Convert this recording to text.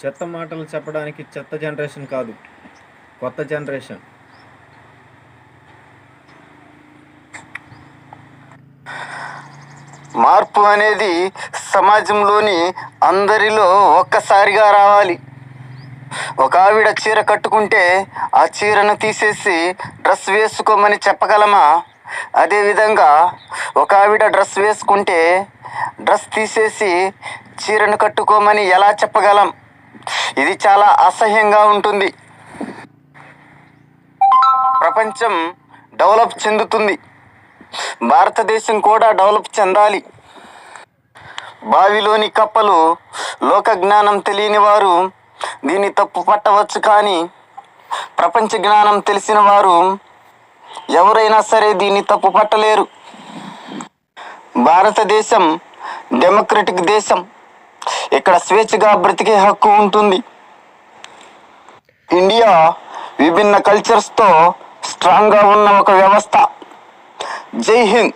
చెత్త మాటలు చెప్పడానికి చెత్త జనరేషన్ కాదు, కొత్త జనరేషన్. మార్పు అనేది సమాజంలోని అందరిలో ఒక్కసారిగా రావాలి. ఒక ఆవిడ చీర కట్టుకుంటే ఆ చీరను తీసేసి డ్రెస్ వేసుకోమని చెప్పగలమా? అదేవిధంగా ఒక ఆవిడ డ్రెస్ వేసుకుంటే డ్రెస్ తీసేసి చీరను కట్టుకోమని ఎలా చెప్పగలం? ఇది చాలా అసహ్యంగా ఉంటుంది. ప్రపంచం డెవలప్ చెందుతుంది, భారతదేశం కూడా డెవలప్ చెందాలి. బావిలోని కప్పలు లోక జ్ఞానం తెలియని వారు దీన్ని తప్పు పట్టవచ్చు, కానీ ప్రపంచ జ్ఞానం తెలిసిన వారు ఎవరైనా సరే దీన్ని తప్పు పట్టలేరు. భారతదేశం డెమోక్రటిక్ దేశం. ఇక్కడ స్వేచ్ఛగా బ్రతికే హక్కు ఉంటుంది. ఇండియా విభిన్న కల్చర్స్తో స్ట్రాంగ్గా ఉన్న ఒక వ్యవస్థ. జై హింద్.